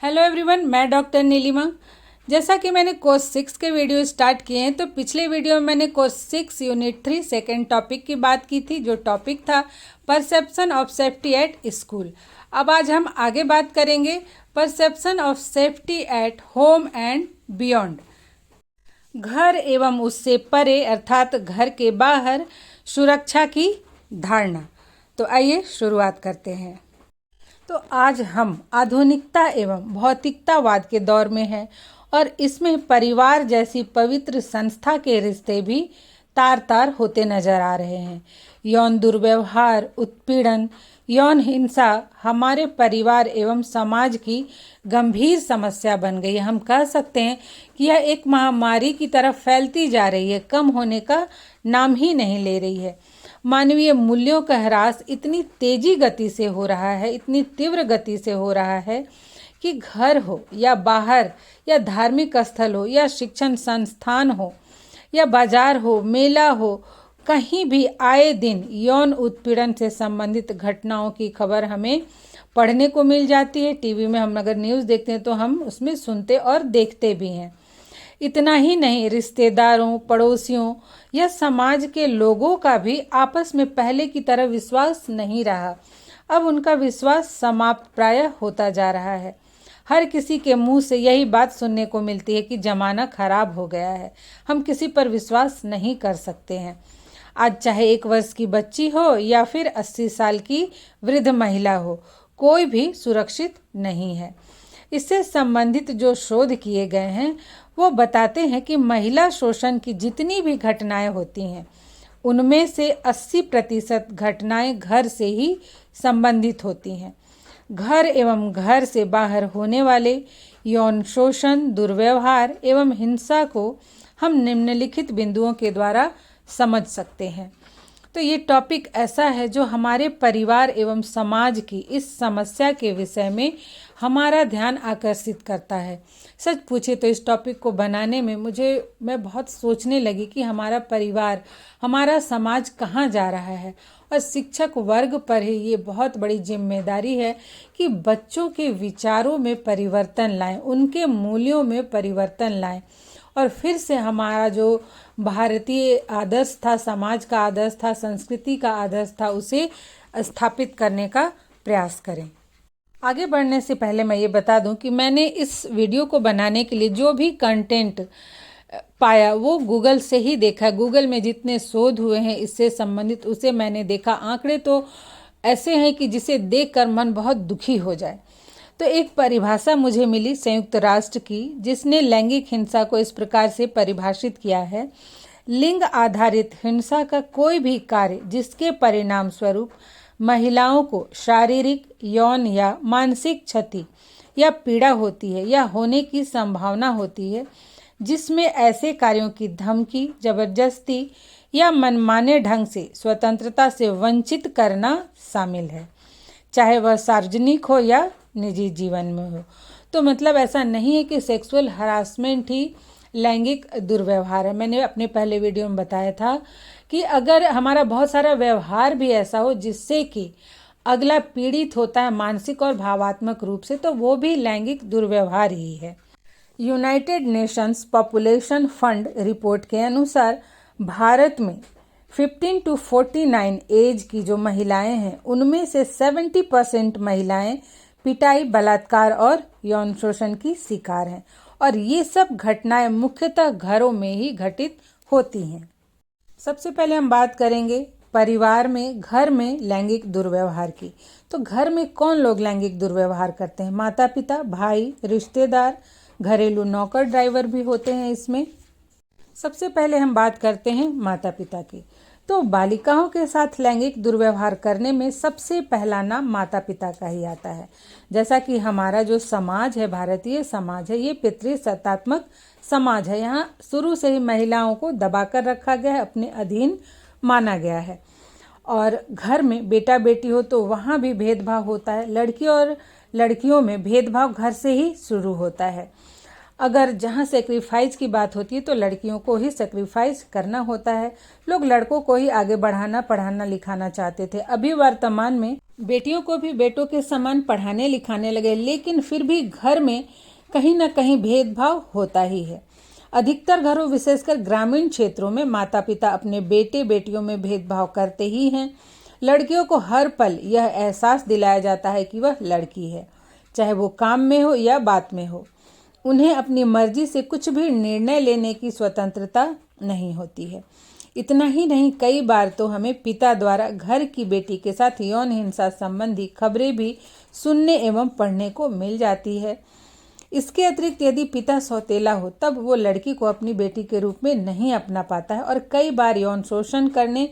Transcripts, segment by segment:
Hello everyone, मैं doctor Nilima. जैसा कि मैंने कोर्स 6 के वीडियो स्टार्ट किए हैं, तो पिछले वीडियो में मैंने कोर्स 6 यूनिट 3 सेकेंड टॉपिक की बात की थी, जो टॉपिक था perception of safety at school. अब आज हम आगे बात करेंगे perception of safety at home and beyond. घर एवं उससे परे अर्थात घर के बाहर सुरक्षा की धारणा। तो आइए शुरुआत करते हैं। तो आज हम आधुनिकता एवं भौतिकतावाद के दौर में हैं और इसमें परिवार जैसी पवित्र संस्था के रिश्ते भी तार तार होते नजर आ रहे हैं। यौन दुर्व्यवहार, उत्पीड़न, यौन हिंसा हमारे परिवार एवं समाज की गंभीर समस्या बन गई है। हम कह सकते हैं कि यह एक महामारी की तरफ फैलती जा रही है, कम होने का नाम ही नहीं ले रही है। मानवीय मूल्यों का ह्रास इतनी तेजी गति से हो रहा है, इतनी तीव्र गति से हो रहा है कि घर हो या बाहर या धार्मिक स्थल हो या शिक्षण संस्थान हो या बाजार हो, मेला हो, कहीं भी आए दिन यौन उत्पीड़न से संबंधित घटनाओं की खबर हमें पढ़ने को मिल जाती है। टीवी में हम अगर न्यूज़ देखते हैं तो हम उसमें सुनते और देखते भी हैं। इतना ही नहीं, रिश्तेदारों, पड़ोसियों या समाज के लोगों का भी आपस में पहले की तरह विश्वास नहीं रहा। अब उनका विश्वास समाप्त प्रायः होता जा रहा है। हर किसी के मुंह से यही बात सुनने को मिलती है कि जमाना खराब हो गया है, हम किसी पर विश्वास नहीं कर सकते हैं। आज चाहे 1 वर्ष की बच्ची हो या फिर 80 साल की वृद्ध महिला हो, कोई भी सुरक्षित नहीं है। इससे संबंधित जो शोध किए गए हैं वो बताते हैं कि महिला शोषण की जितनी भी घटनाएं होती हैं, उनमें से 80% घटनाएं घर से ही संबंधित होती हैं। घर एवं घर से बाहर होने वाले यौन शोषण, दुर्व्यवहार एवं हिंसा को हम निम्नलिखित बिंदुओं के द्वारा समझ सकते हैं। तो ये टॉपिक ऐसा है जो हमारे परिवार एवं समाज की इस समस्या के विषय में हमारा ध्यान आकर्षित करता है। सच पूछे तो इस टॉपिक को बनाने में मैं बहुत सोचने लगी कि हमारा परिवार, हमारा समाज कहाँ जा रहा है, और शिक्षक वर्ग पर ही ये बहुत बड़ी जिम्मेदारी है कि बच्चों के विचारों में परिवर्तन लाएं, उनके मूल्यों में परिवर्तन लाएं और फिर से हमारा जो भारतीय आदर्श था, समाज का आदर्श था, संस्कृति का आदर्श था, उसे स्थापित करने का प्रयास करें। आगे बढ़ने से पहले मैं ये बता दूं कि मैंने इस वीडियो को बनाने के लिए जो भी कंटेंट पाया वो गूगल से ही देखा। गूगल में जितने शोध हुए हैं इससे संबंधित, उसे मैंने देखा। आंकड़े तो ऐसे हैं कि जिसे देखकर मन बहुत दुखी हो जाए। तो एक परिभाषा मुझे मिली संयुक्त राष्ट्र की, जिसने लैंगिक हिंसा को इस प्रकार से परिभाषित किया है: लिंग आधारित हिंसा का कोई भी कार्य जिसके परिणाम स्वरूप महिलाओं को शारीरिक, यौन या मानसिक क्षति या पीड़ा होती है या होने की संभावना होती है, जिसमें ऐसे कार्यों की धमकी, जबरदस्ती या मनमाने ढंग से स्वतंत्रता से वंचित करना शामिल है, चाहे वह सार्वजनिक हो या निजी जीवन में हो। तो मतलब ऐसा नहीं है कि सेक्सुअल हरासमेंट ही लैंगिक दुर्व्यवहार है। मैंने अपने पहले वीडियो में बताया था कि अगर हमारा बहुत सारा व्यवहार भी ऐसा हो जिससे कि अगला पीड़ित होता है मानसिक और भावात्मक रूप से, तो वो भी लैंगिक दुर्व्यवहार ही है। United Nations population fund report के अनुसार भारत में 15 to 49 एज की जो महिलाएं हैं, उनमें से 70% महिलाएं पिटाई, बलात्कार और यौन शोषण की शिकार हैं, और ये सब घटनाएं मुख्यतः घरों में ही घटित होती हैं। सबसे पहले हम बात करेंगे परिवार में, घर में लैंगिक दुर्व्यवहार की। तो घर में कौन लोग लैंगिक दुर्व्यवहार करते हैं? माता पिता, भाई, रिश्तेदार, घरेलू नौकर, ड्राइवर भी होते हैं इसमें। सबसे पहले हम बात करते हैं माता पिता की। तो बालिकाओं के साथ लैंगिक दुर्व्यवहार करने में सबसे पहला नाम माता पिता का ही आता है। जैसा कि हमारा जो समाज है, भारतीय समाज है, ये पितृसत्तात्मक समाज है। यहाँ शुरू से ही महिलाओं को दबाकर रखा गया है, अपने अधीन माना गया है। और घर में बेटा बेटी हो तो वहाँ भी भेदभाव होता है। लड़की और लड़कियों में भेदभाव घर से ही शुरू होता है। अगर जहाँ सेक्रीफाइस की बात होती है तो लड़कियों को ही सेक्रीफाइस करना होता है। लोग लड़कों को ही आगे बढ़ाना, पढ़ाना लिखाना चाहते थे। अभी वर्तमान में बेटियों को भी बेटों के समान पढ़ाने लिखाने लगे, लेकिन फिर भी घर में कहीं ना कहीं भेदभाव होता ही है। अधिकतर घरों, विशेषकर ग्रामीण क्षेत्रों में, माता पिता अपने बेटे बेटियों में भेदभाव करते ही हैं। लड़कियों को हर पल यह एहसास दिलाया जाता है कि वह लड़की है, चाहे वो काम में हो या बात में हो। उन्हें अपनी मर्जी से कुछ भी निर्णय लेने की स्वतंत्रता नहीं होती है। इतना ही नहीं, कई बार तो हमें पिता द्वारा घर की बेटी के साथ यौन हिंसा संबंधी खबरें भी सुनने एवं पढ़ने को मिल जाती है। इसके अतिरिक्त यदि पिता सौतेला हो तब वो लड़की को अपनी बेटी के रूप में नहीं अपना पाता है और कई बार यौन शोषण करने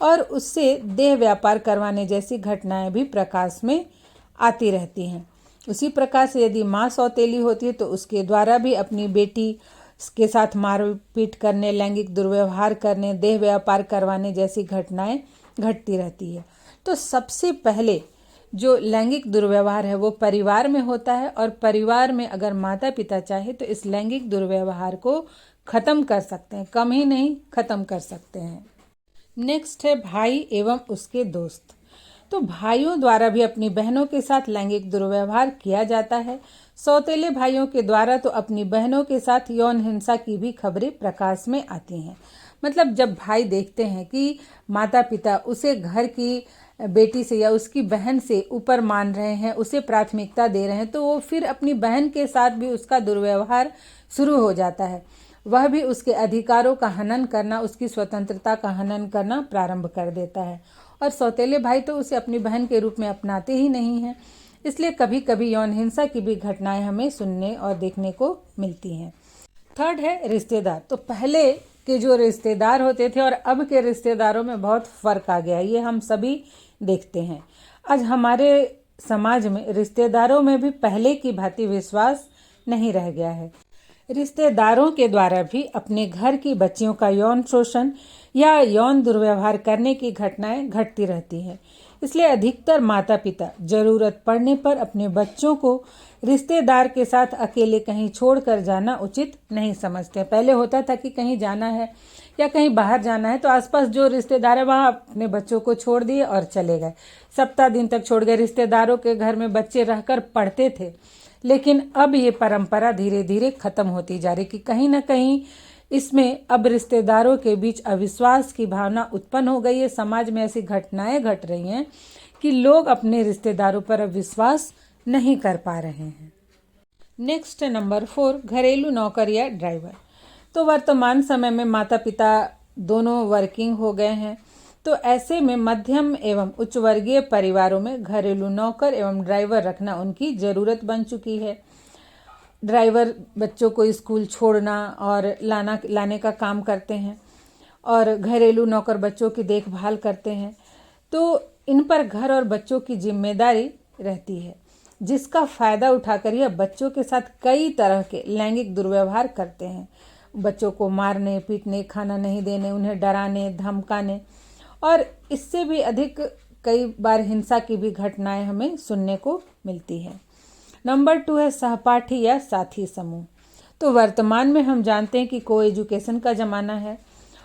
और उससे देह व्यापार करवाने जैसी घटनाएं भी प्रकाश में आती रहती हैं। उसी प्रकार से यदि माँ सौतेली होती है तो उसके द्वारा भी अपनी बेटी के साथ मारपीट करने, लैंगिक दुर्व्यवहार करने, देह व्यापार करवाने जैसी घटनाएं घटती रहती है। तो सबसे पहले जो लैंगिक दुर्व्यवहार है वो परिवार में होता है और परिवार में अगर माता पिता चाहे तो इस लैंगिक दुर्व्यवहार को खत्म कर सकते हैं, कम ही नहीं खत्म कर सकते हैं। नेक्स्ट है भाई एवं उसके दोस्त। तो भाइयों द्वारा भी अपनी बहनों के साथ लैंगिक दुर्व्यवहार किया जाता है। सौतेले भाइयों के द्वारा तो अपनी बहनों के साथ यौन हिंसा की भी खबरें प्रकाश में आती हैं। मतलब जब भाई देखते हैं कि माता पिता उसे घर की बेटी से या उसकी बहन से ऊपर मान रहे हैं, उसे प्राथमिकता दे रहे हैं, तो वो फिर अपनी बहन के साथ भी उसका दुर्व्यवहार शुरू हो जाता है। वह भी उसके अधिकारों का हनन करना, उसकी स्वतंत्रता का हनन करना प्रारंभ कर देता है। और सौतेले भाई तो उसे अपनी बहन के रूप में अपनाते ही नहीं हैं। इसलिए कभी कभी यौन हिंसा की भी घटनाएं हमें सुनने और देखने को मिलती हैं। थर्ड है रिश्तेदार। तो पहले के जो रिश्तेदार होते थे और अब के रिश्तेदारों में बहुत फर्क आ गया, ये हम सभी देखते हैं। आज हमारे समाज में रिश्तेदारों में भी पहले की भांति विश्वास नहीं रह गया है। रिश्तेदारों के द्वारा भी अपने घर की बच्चियों का यौन शोषण या यौन दुर्व्यवहार करने की घटनाएं घटती रहती हैं। इसलिए अधिकतर माता पिता जरूरत पड़ने पर अपने बच्चों को रिश्तेदार के साथ अकेले कहीं छोड़कर जाना उचित नहीं समझते। पहले होता था कि कहीं जाना है या कहीं बाहर जाना है तो आसपास जो रिश्तेदार है वहाँ अपने बच्चों को छोड़ दिए और चले गए, सप्ताह दिन तक छोड़ गए। रिश्तेदारों के घर में बच्चे रहकर पढ़ते थे। लेकिन अब ये परंपरा धीरे धीरे खत्म होती जा रही कि कहीं ना कहीं इसमें अब रिश्तेदारों के बीच अविश्वास की भावना उत्पन्न हो गई है। समाज में ऐसी घटनाएं घट रही हैं कि लोग अपने रिश्तेदारों पर अब विश्वास नहीं कर पा रहे हैं। नेक्स्ट है नंबर 4, घरेलू नौकर या ड्राइवर। तो वर्तमान समय में माता पिता दोनों वर्किंग हो गए हैं, तो ऐसे में मध्यम एवं उच्च वर्गीय परिवारों में घरेलू नौकर एवं ड्राइवर रखना उनकी ज़रूरत बन चुकी है। ड्राइवर बच्चों को स्कूल छोड़ना और लाने का काम करते हैं और घरेलू नौकर बच्चों की देखभाल करते हैं। तो इन पर घर और बच्चों की जिम्मेदारी रहती है, जिसका फ़ायदा उठाकर यह बच्चों के साथ कई तरह के लैंगिक दुर्व्यवहार करते हैं। बच्चों को मारने, पीटने, खाना नहीं देने, उन्हें डराने, धमकाने और इससे भी अधिक कई बार हिंसा की भी घटनाएं हमें सुनने को मिलती हैं। नंबर 2 है सहपाठी या साथी समूह। तो वर्तमान में हम जानते हैं कि को एजुकेशन का ज़माना है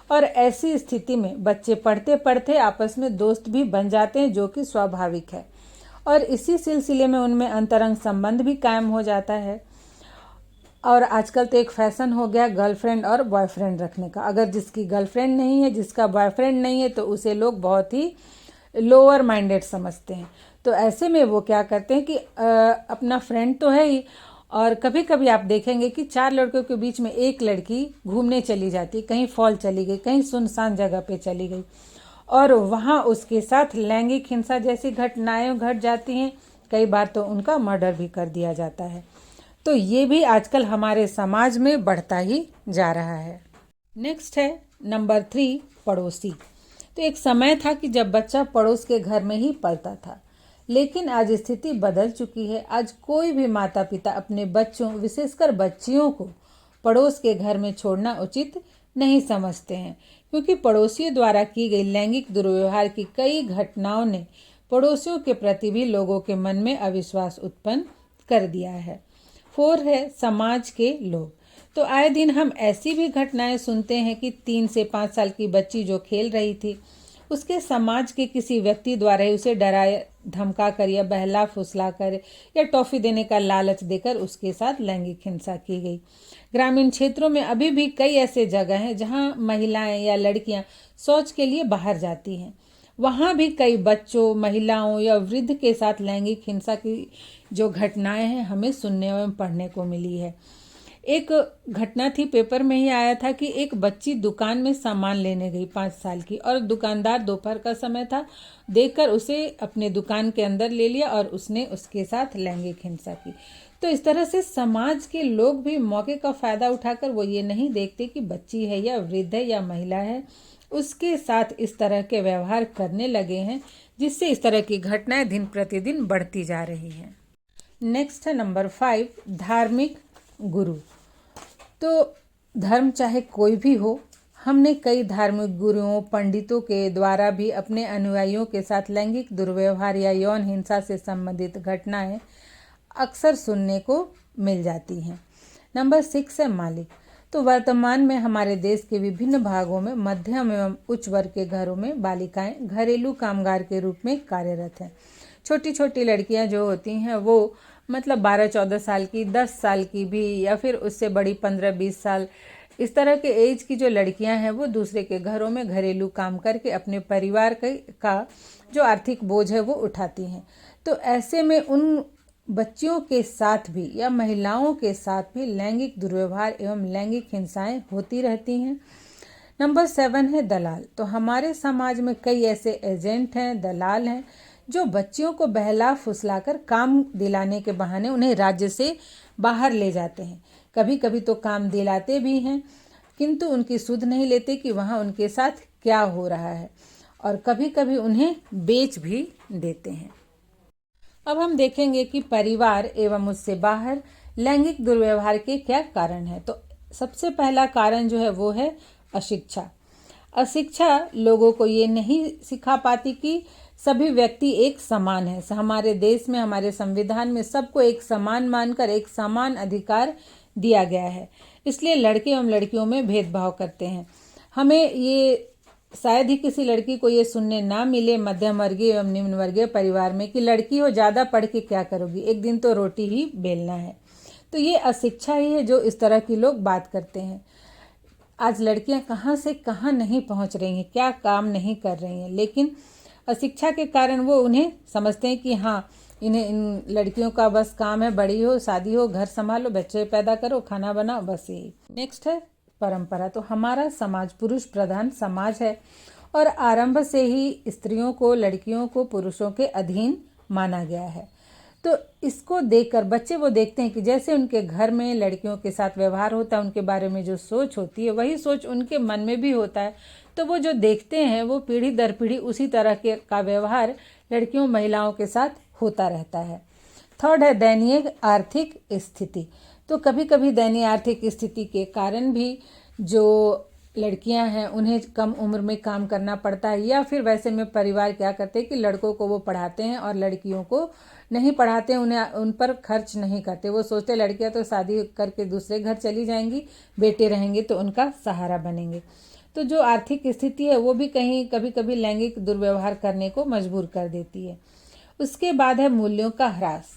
और ऐसी स्थिति में बच्चे पढ़ते पढ़ते आपस में दोस्त भी बन जाते हैं, जो कि स्वाभाविक है। और इसी सिलसिले में उनमें अंतरंग संबंध भी कायम हो जाता है। और आजकल तो एक फैशन हो गया गर्लफ्रेंड और बॉयफ्रेंड रखने का। अगर जिसकी गर्लफ्रेंड नहीं है, जिसका बॉयफ्रेंड नहीं है, तो उसे लोग बहुत ही लोअर माइंडेड समझते हैं। तो ऐसे में वो क्या करते हैं कि अपना फ्रेंड तो है ही, और कभी कभी आप देखेंगे कि 4 लड़कों के बीच में एक लड़की घूमने चली जाती, कहीं फॉल चली गई, कहीं सुनसान जगह पे चली गई और वहाँ उसके साथ लैंगिक हिंसा जैसी घटनाएं घट जाती हैं। कई बार तो उनका मर्डर भी कर दिया जाता है। तो ये भी आजकल हमारे समाज में बढ़ता ही जा रहा है। नेक्स्ट है नंबर 3, पड़ोसी। तो एक समय था कि जब बच्चा पड़ोस के घर में ही पलता था, लेकिन आज स्थिति बदल चुकी है। आज कोई भी माता पिता अपने बच्चों, विशेषकर बच्चियों को पड़ोस के घर में छोड़ना उचित नहीं समझते हैं, क्योंकि पड़ोसियों द्वारा की गई लैंगिक दुर्व्यवहार की कई घटनाओं ने पड़ोसियों के प्रति भी लोगों के मन में अविश्वास उत्पन्न कर दिया है। 4 है समाज के लोग। तो आए दिन हम ऐसी भी घटनाएं सुनते हैं कि 3 से 5 साल की बच्ची जो खेल रही थी, उसके समाज के किसी व्यक्ति द्वारा ही उसे डराया धमका कर या बहला फुसला कर या टॉफी देने का लालच देकर उसके साथ लैंगिक हिंसा की गई। ग्रामीण क्षेत्रों में अभी भी कई ऐसे जगह हैं जहां महिलाएं या लड़कियां शौच के लिए बाहर जाती हैं। वहां भी कई बच्चों, महिलाओं या वृद्ध के साथ लैंगिक हिंसा की जो घटनाएं हैं हमें सुनने एवं पढ़ने को मिली है। एक घटना थी, पेपर में ही आया था कि एक बच्ची दुकान में सामान लेने गई 5 साल की, और दुकानदार दोपहर का समय था, देखकर उसे अपने दुकान के अंदर ले लिया और उसने उसके साथ लैंगिक हिंसा की। तो इस तरह से समाज के लोग भी मौके का फायदा उठाकर वो ये नहीं देखते कि बच्ची है या वृद्ध है या महिला है, उसके साथ इस तरह के व्यवहार करने लगे हैं, जिससे इस तरह की घटनाएं दिन प्रतिदिन बढ़ती जा रही हैं। नेक्स्ट है नंबर 5, धार्मिक गुरु। तो धर्म चाहे कोई भी हो, हमने कई धार्मिक गुरुओं, पंडितों के द्वारा भी अपने अनुयायियों के साथ लैंगिक दुर्व्यवहार या यौन हिंसा से संबंधित घटनाएं अक्सर सुनने को मिल जाती हैं। नंबर 6 है मालिक। तो वर्तमान में हमारे देश के विभिन्न भागों में मध्यम एवं उच्च वर्ग के घरों में बालिकाएं घरेलू कामगार के रूप में कार्यरत हैं। छोटी छोटी लड़कियां जो होती हैं वो मतलब 12-14 साल की, 10 साल की भी, या फिर उससे बड़ी 15-20 साल, इस तरह के एज की जो लड़कियां हैं वो दूसरे के घरों में घरेलू काम करके अपने परिवार का जो आर्थिक बोझ है वो उठाती हैं। तो ऐसे में उन बच्चियों के साथ भी या महिलाओं के साथ भी लैंगिक दुर्व्यवहार एवं लैंगिक हिंसाएं होती रहती हैं। नंबर 7 है दलाल। तो हमारे समाज में कई ऐसे एजेंट हैं, दलाल हैं, जो बच्चियों को बहला फुसलाकर काम दिलाने के बहाने उन्हें राज्य से बाहर ले जाते हैं। कभी कभी तो काम दिलाते भी हैं, किंतु उनकी सुध नहीं लेते कि वहाँ उनके साथ क्या हो रहा है, और कभी कभी उन्हें बेच भी देते हैं। अब हम देखेंगे कि परिवार एवं उससे बाहर लैंगिक दुर्व्यवहार के क्या कारण हैं। तो सबसे पहला कारण जो है वो है अशिक्षा। अशिक्षा लोगों को ये नहीं सिखा पाती कि सभी व्यक्ति एक समान है। हमारे देश में, हमारे संविधान में सबको एक समान मानकर एक समान अधिकार दिया गया है, इसलिए लड़के एवं लड़कियों में भेदभाव करते हैं। हमें ये शायद ही किसी लड़की को ये सुनने ना मिले मध्यम वर्गीय एवं निम्न वर्गीय परिवार में कि लड़की हो, ज़्यादा पढ़ के क्या करोगी, एक दिन तो रोटी ही बेलना है। तो ये अशिक्षा ही है जो इस तरह की लोग बात करते हैं। आज लड़कियां कहाँ से कहाँ नहीं पहुँच रही हैं, क्या काम नहीं कर रही हैं, लेकिन अशिक्षा के कारण वो उन्हें समझते हैं कि हाँ, इन्हें इन लड़कियों का बस काम है, बड़ी हो, शादी हो, घर संभालो, बच्चे पैदा करो, खाना बनाओ, बस यही। नेक्स्ट है परंपरा। तो हमारा समाज पुरुष प्रधान समाज है और आरंभ से ही स्त्रियों को, लड़कियों को पुरुषों के अधीन माना गया है। तो इसको देखकर बच्चे वो देखते हैं कि जैसे उनके घर में लड़कियों के साथ व्यवहार होता है, उनके बारे में जो सोच होती है वही सोच उनके मन में भी होता है। तो वो जो देखते हैं वो पीढ़ी दर पीढ़ी उसी तरह के का व्यवहार लड़कियों, महिलाओं के साथ होता रहता है। थर्ड है दयनीय आर्थिक स्थिति। तो कभी कभी दयनीय आर्थिक स्थिति के कारण भी जो लड़कियां हैं उन्हें कम उम्र में काम करना पड़ता है, या फिर वैसे में परिवार क्या करते हैं कि लड़कों को वो पढ़ाते हैं और लड़कियों को नहीं पढ़ाते, उन्हें उन पर खर्च नहीं करते। वो सोचते लड़कियां तो शादी करके दूसरे घर चली जाएंगी, बेटे रहेंगे तो उनका सहारा बनेंगे। तो जो आर्थिक स्थिति है वो भी कहीं कभी कभी लैंगिक दुर्व्यवहार करने को मजबूर कर देती है। उसके बाद है मूल्यों का ह्रास।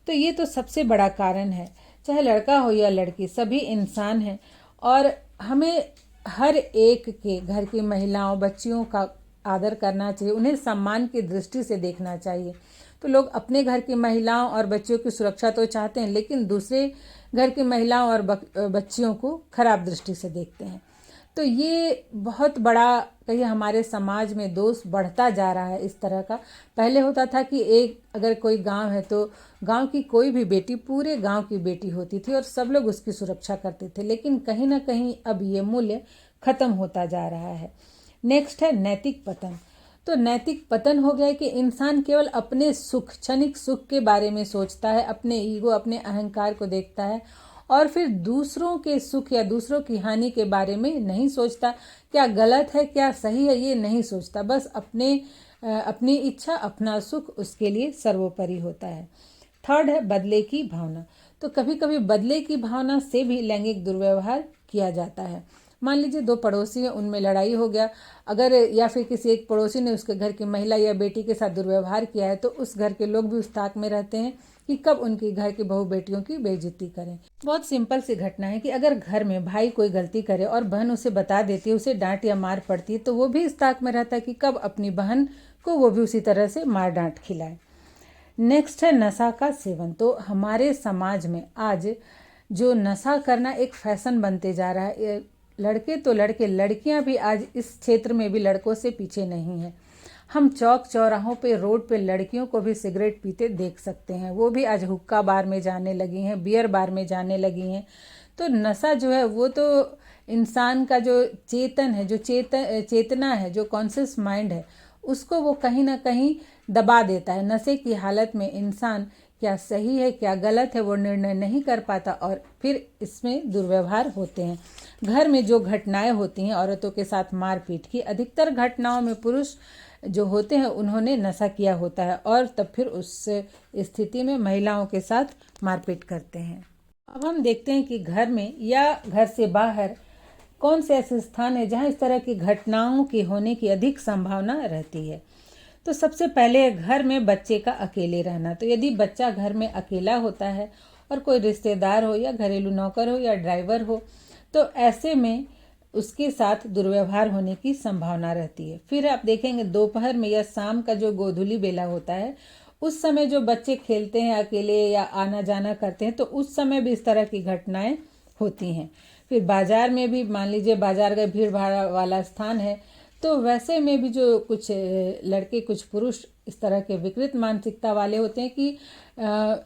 तो ये तो सबसे बड़ा कारण है। चाहे लड़का हो या लड़की, सभी इंसान हैं और हमें हर एक के घर की महिलाओं, बच्चियों का आदर करना चाहिए, उन्हें सम्मान की दृष्टि से देखना चाहिए। तो लोग अपने घर की महिलाओं और बच्चियों की सुरक्षा तो चाहते हैं, लेकिन दूसरे घर की महिलाओं और बच्चियों को खराब दृष्टि से देखते हैं। तो ये बहुत बड़ा कहीं हमारे समाज में दोष बढ़ता जा रहा है इस तरह का। पहले होता था कि एक अगर कोई गांव है तो गांव की कोई भी बेटी पूरे गांव की बेटी होती थी और सब लोग उसकी सुरक्षा करते थे, लेकिन कहीं ना कहीं अब ये मूल्य खत्म होता जा रहा है। नेक्स्ट है नैतिक पतन। तो नैतिक पतन हो गया है कि इंसान केवल अपने सुख, क्षणिक सुख के बारे में सोचता है, अपने ईगो, अपने अहंकार को देखता है और फिर दूसरों के सुख या दूसरों की हानि के बारे में नहीं सोचता। क्या गलत है, क्या सही है, ये नहीं सोचता। बस अपनी इच्छा, अपना सुख उसके लिए सर्वोपरि होता है। थर्ड है बदले की भावना। तो तो कभी कभी बदले की भावना से भी लैंगिक दुर्व्यवहार किया जाता है। मान लीजिए दो पड़ोसी हैं, उनमें लड़ाई हो गया, अगर या फिर किसी एक पड़ोसी ने उसके घर की महिला या बेटी के साथ दुर्व्यवहार किया है, तो उस घर के लोग भी उस ताक में रहते हैं कि कब उनकी घर की बहू बेटियों की बेइज्जती करें। बहुत सिंपल सी घटना है कि अगर घर में भाई कोई गलती करे और बहन उसे बता देती है, उसे डांट या मार पड़ती है, तो वो भी इस ताक में रहता है कि कब अपनी बहन को वो भी उसी तरह से मार डांट खिलाए। नेक्स्ट है नशा का सेवन। तो हमारे समाज में आज जो नशा करना एक फैशन बनते जा रहा है, लड़के तो लड़के, लड़कियां भी आज इस क्षेत्र में भी लड़कों से पीछे नहीं हैं। हम चौक चौराहों पे, रोड पे लड़कियों को भी सिगरेट पीते देख सकते हैं। वो भी आज हुक्का बार में जाने लगी हैं, बियर बार में जाने लगी हैं। तो नशा जो है वो तो इंसान का जो चेतन है, जो चेतना है, जो कॉन्शियस माइंड है, उसको वो कहीं ना कहीं दबा देता है। नशे की हालत में इंसान क्या सही है क्या गलत है वो निर्णय नहीं कर पाता और फिर इसमें दुर्व्यवहार होते हैं। घर में जो घटनाएं होती हैं औरतों के साथ मारपीट की, अधिकतर घटनाओं में पुरुष जो होते हैं उन्होंने नशा किया होता है और तब फिर उस स्थिति में महिलाओं के साथ मारपीट करते हैं। अब हम देखते हैं कि घर में या घर से बाहर कौन से ऐसे स्थान है जहां इस तरह की घटनाओं की होने की अधिक संभावना रहती है। तो सबसे पहले घर में बच्चे का अकेले रहना। तो यदि बच्चा घर में अकेला होता है और कोई रिश्तेदार हो या घरेलू नौकर हो या ड्राइवर हो, तो ऐसे में उसके साथ दुर्व्यवहार होने की संभावना रहती है। फिर आप देखेंगे दोपहर में या शाम का जो गोधूली बेला होता है, उस समय जो बच्चे खेलते हैं अकेले या आना जाना करते हैं, तो उस समय भी इस तरह की घटनाएं होती हैं। फिर बाजार में भी, मान लीजिए बाजार का भीड़ भाड़ वाला स्थान है, तो वैसे में भी जो कुछ लड़के कुछ पुरुष इस तरह के विकृत मानसिकता वाले होते हैं कि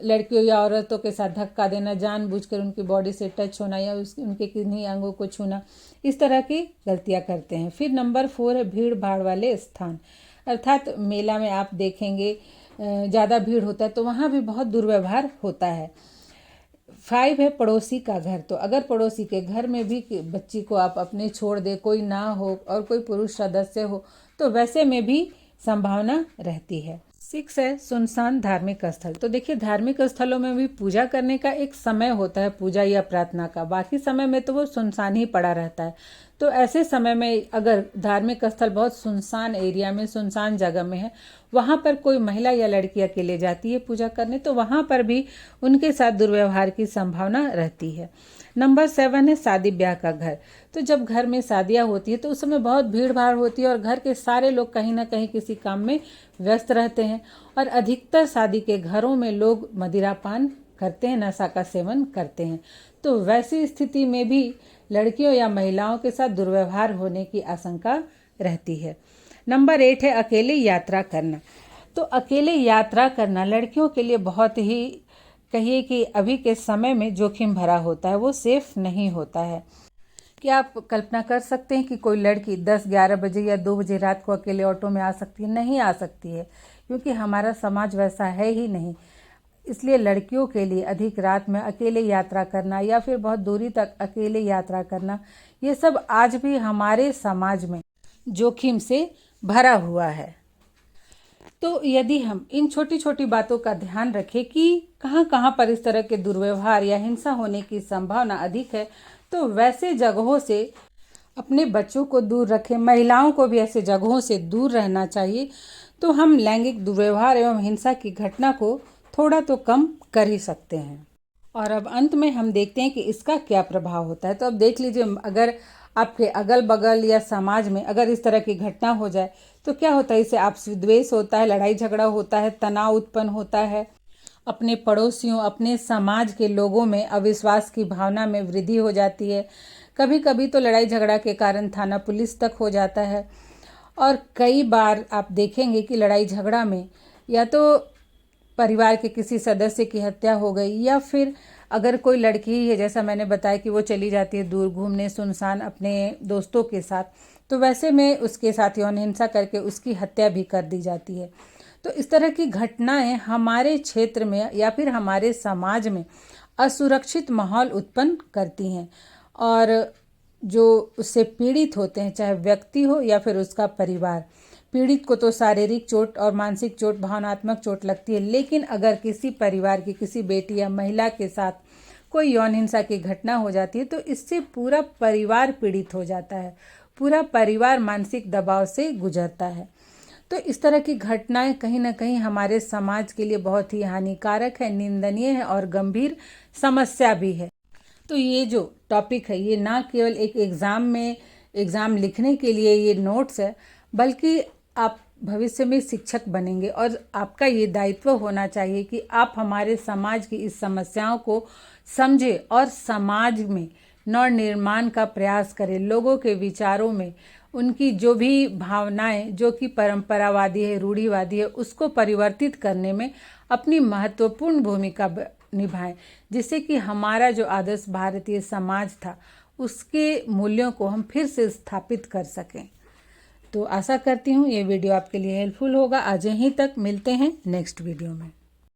लड़कियों या औरतों के साथ धक्का देना, जानबूझकर उनकी बॉडी से टच होना या उनके किन्हीं अंगों को छूना, इस तरह की गलतियां करते हैं। फिर नंबर 4 है भीड़ भाड़ वाले स्थान, अर्थात मेला में आप देखेंगे ज़्यादा भीड़ होता है तो वहाँ भी बहुत दुर्व्यवहार होता है। 5 है पड़ोसी का घर। तो अगर पड़ोसी के घर में भी बच्ची को आप अपने छोड़ दे, कोई ना हो और कोई पुरुष सदस्य हो, तो वैसे में भी संभावना रहती है। 6 है सुनसान धार्मिक स्थल। तो देखिए धार्मिक स्थलों में भी पूजा करने का एक समय होता है, पूजा या प्रार्थना का, बाकी समय में तो वो सुनसान ही पड़ा रहता है। तो ऐसे समय में अगर धार्मिक स्थल बहुत सुनसान एरिया में, सुनसान जगह में है, वहाँ पर कोई महिला या लड़की अकेले जाती है पूजा करने, तो वहाँ पर भी उनके साथ दुर्व्यवहार की संभावना रहती है। नंबर 7 है शादी ब्याह का घर। तो जब घर में शादियाँ होती है तो उस समय बहुत भीड़ भाड़ होती है और घर के सारे लोग कहीं ना कहीं किसी काम में व्यस्त रहते हैं और अधिकतर शादी के घरों में लोग मदिरापान करते हैं, नशा का सेवन करते हैं। तो वैसी स्थिति में भी लड़कियों या महिलाओं के साथ दुर्व्यवहार होने की आशंका रहती है। नंबर 8 है अकेले यात्रा करना। तो अकेले यात्रा करना लड़कियों के लिए बहुत ही, कहिए कि अभी के समय में जोखिम भरा होता है, वो सेफ नहीं होता है। क्या आप कल्पना कर सकते हैं कि कोई लड़की 10-11 बजे या 2 बजे रात को अकेले ऑटो में आ सकती है? नहीं आ सकती है, क्योंकि हमारा समाज वैसा है ही नहीं। इसलिए लड़कियों के लिए अधिक रात में अकेले यात्रा करना या फिर बहुत दूरी तक अकेले यात्रा करना, ये सब आज भी हमारे समाज में जोखिम से भरा हुआ है। तो यदि हम इन छोटी छोटी बातों का ध्यान रखें कि कहाँ कहाँ पर इस तरह के दुर्व्यवहार या हिंसा होने की संभावना अधिक है, तो वैसे जगहों से अपने बच्चों को दूर रखें, महिलाओं को भी ऐसे जगहों से दूर रहना चाहिए, तो हम लैंगिक दुर्व्यवहार एवं हिंसा की घटना को थोड़ा तो कम कर ही सकते हैं। और अब अंत में हम देखते हैं कि इसका क्या प्रभाव होता है। तो अब देख लीजिए, अगर आपके अगल बगल या समाज में अगर इस तरह की घटना हो जाए तो क्या होता है? इससे आपसी द्वेष होता है, लड़ाई झगड़ा होता है, तनाव उत्पन्न होता है, अपने पड़ोसियों, अपने समाज के लोगों में अविश्वास की भावना में वृद्धि हो जाती है। कभी कभी तो लड़ाई झगड़ा के कारण थाना पुलिस तक हो जाता है। और कई बार आप देखेंगे कि लड़ाई झगड़ा में या तो परिवार के किसी सदस्य की हत्या हो गई, या फिर अगर कोई लड़की ही है, जैसा मैंने बताया कि वो चली जाती है दूर घूमने सुनसान अपने दोस्तों के साथ, तो वैसे में उसके साथ यौन हिंसा करके उसकी हत्या भी कर दी जाती है। तो इस तरह की घटनाएं हमारे क्षेत्र में या फिर हमारे समाज में असुरक्षित माहौल उत्पन्न करती हैं, और जो उससे पीड़ित होते हैं, चाहे व्यक्ति हो या फिर उसका परिवार, पीड़ित को तो शारीरिक चोट और मानसिक चोट, भावनात्मक चोट लगती है, लेकिन अगर किसी परिवार की किसी बेटी या महिला के साथ कोई यौन हिंसा की घटना हो जाती है तो इससे पूरा परिवार पीड़ित हो जाता है, पूरा परिवार मानसिक दबाव से गुजरता है। तो इस तरह की घटनाएं कहीं ना कहीं हमारे समाज के लिए बहुत ही हानिकारक है, निंदनीय है और गंभीर समस्या भी है। तो ये जो टॉपिक है ये ना केवल एक एग्ज़ाम लिखने के लिए ये नोट्स है, बल्कि आप भविष्य में शिक्षक बनेंगे और आपका ये दायित्व होना चाहिए कि आप हमारे समाज की इस समस्याओं को समझें और समाज में नवनिर्माण का प्रयास करें। लोगों के विचारों में उनकी जो भी भावनाएं जो कि परंपरावादी है, रूढ़िवादी है, उसको परिवर्तित करने में अपनी महत्वपूर्ण भूमिका निभाएं, जिससे कि हमारा जो आदर्श भारतीय समाज था उसके मूल्यों को हम फिर से स्थापित कर सकें। तो आशा करती हूँ ये वीडियो आपके लिए हेल्पफुल होगा। आज यहीं तक, मिलते हैं नेक्स्ट वीडियो में।